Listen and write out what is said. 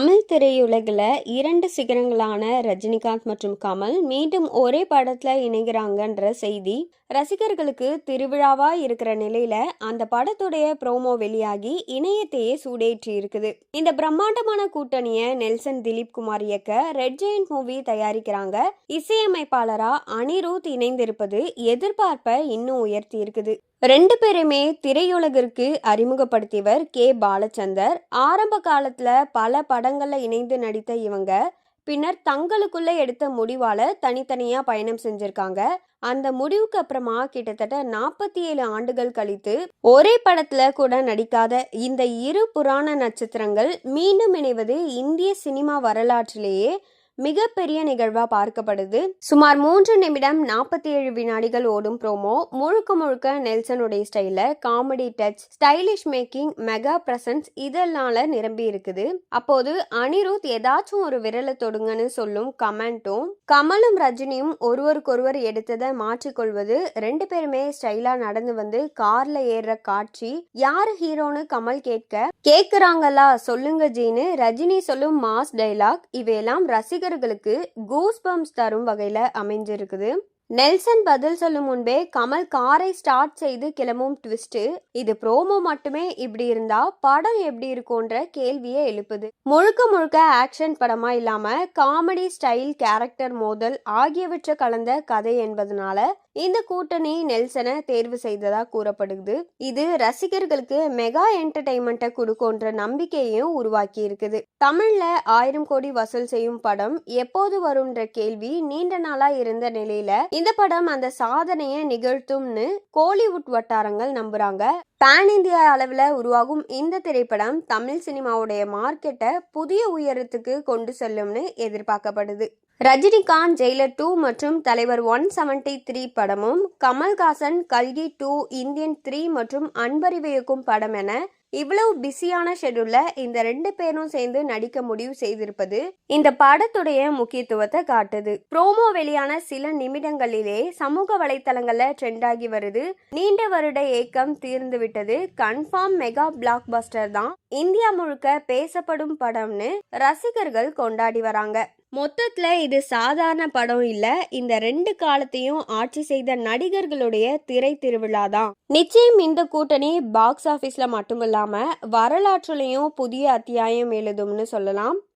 தமிழ் திரையுலகில் இரண்டு சிகரங்களான ரஜினிகாந்த் மற்றும் கமல் மீண்டும் ஒரே படத்துல இணைகிறாங்கன்ற செய்தி ரசிகர்களுக்கு திருவிழாவா இருக்கிற நிலையில அந்த படத்துடைய ப்ரோமோ வெளியாகி இணையத்தையே சூடேற்றி இருக்குது. இந்த பிரம்மாண்டமான கூட்டணியை நெல்சன் திலீப் குமார் இயக்க ரெட் ஜெயண்ட் மூவி தயாரிக்கிறாங்க. இசையமைப்பாளரா அனிருத் இணைந்திருப்பது எதிர்பார்ப்பை இன்னும் உயர்த்தி இருக்குது. ரெண்டு பேருமே திரையுலகிற்கு அறிமுகப்படுத்தியவர் கே பாலச்சந்தர். ஆரம்ப காலத்துல பல படங்கள்ல இணைந்து நடித்த இவங்க பின்னர் தங்களுக்குள்ள எடுத்த முடிவால தனித்தனியா பயணம் செஞ்சிருக்காங்க. அந்த முடிவுக்கு அப்புறமா கிட்டத்தட்ட 47 ஆண்டுகள் கழித்து ஒரே படத்துல கூட நடிக்காத இந்த இரு புராண நட்சத்திரங்கள் மீண்டும் இணைவது இந்திய சினிமா வரலாற்றிலேயே மிகப்பெரிய நிகழ்வா பார்க்கப்படுது. சுமார் 3 நிமிடம் 47 வினாடிகள் ஓடும் ப்ரோமோ முழுக்க முழுக்க நெல்சனுடைய ஸ்டைல, comedy touch, stylish making, mega presence இதெல்லாம் நிரம்பி இருக்குது. அப்போது அனிருத் ஏதாச்சும் ஒரு விரலை தொடுங்கன்னு சொல்லும் கமெண்ட்டும், கமலும் ரஜினியும் ஒருவருக்கொருவர் எடுத்ததை மாற்றிக்கொள்வது, ரெண்டு பேருமே ஸ்டைலா நடந்து வந்து கார்ல ஏறுற காட்சி, யாரு ஹீரோன்னு கமல் கேக்குறாங்களா சொல்லுங்க ஜீனு ரஜினி சொல்லும் மாஸ் டைலாக், இவையெல்லாம் ரசிகர்களுக்கு கூஸ் பம்ப்ஸ் தரும் வகையில அமைஞ்சிருக்குது. நெல்சன் பதில் சொல்லும் முன்பே கமல் காரை ஸ்டார்ட் செய்து கிளம்பும் ட்விஸ்ட், இது ப்ரோமோ மட்டுமே இப்படி இருந்தா படம் எப்படி இருக்கும்ன்ற கேள்வியை எழுப்புது. முழுக்க முழுக்க ஆக்ஷன் படமா இல்லாம காமெடி, ஸ்டைல், கேரக்டர் மோதல் ஆகியவற்றை கலந்த கதை என்பதனால இந்த கூட்டணி நெல்சனை தேர்வு செய்ததா கூறப்படுது. இது ரசிகர்களுக்கு மெகா என்டர்டைன்மெண்ட்டை கொடுக்கும்ன்ற நம்பிக்கையையும் உருவாக்கி இருக்குது. தமிழ்ல 1000 கோடி வசூல் செய்யும் படம் எப்போது வரும்ன்ற கேள்வி நீண்ட நாளா இருந்த நிலையில இந்த படம் அந்த சாதனையை நிகழ்த்தும்னு கோலிவுட் வட்டாரங்கள் நம்புறாங்க. பேன் இந்தியா அளவில் உருவாகும் இந்த திரைப்படம் தமிழ் சினிமாவுடைய மார்க்கெட்டை புதிய உயரத்துக்கு கொண்டு செல்லும்னு எதிர்பார்க்கப்படுது. ரஜினிகாந்த் ஜெயிலர் 2 மற்றும் தலைவர் 173 படமும், கமல்ஹாசன் கல்கி 2, இந்தியன் 3 மற்றும் அன்பறிவைக்கும் படம் என இவ்வளவு பிஸியான ஷெட்யூல்ல இந்த ரெண்டு பேரும் சேர்ந்து நடிக்க முடிவு செய்திருப்பது இந்த படத்துடைய முக்கியத்துவத்தை காட்டுது. ப்ரோமோ வெளியான சில நிமிடங்களிலே சமூக வலைத்தளங்கள்ல ட்ரெண்ட் ஆகி வருது. நீண்ட வருட ஏக்கம் தீர்ந்து விட்டது, கன்ஃபார்ம் மெகா பிளாக் பஸ்டர் தான், இந்தியா முழுக்க பேசப்படும் படம்னு ரசிகர்கள் கொண்டாடி வராங்க. மொத்தத்துல இது சாதாரண படம் இல்ல, இந்த ரெண்டு காலத்தையும் ஆட்சி செய்த நடிகர்களுடைய திரை திருவிழா தான். நிச்சயம் இந்த கூட்டணி பாக்ஸ் ஆபீஸ்ல மட்டுமில்லாம வரலாற்றுலயும் புதிய அத்தியாயம் எழுதும்னு சொல்லலாம்.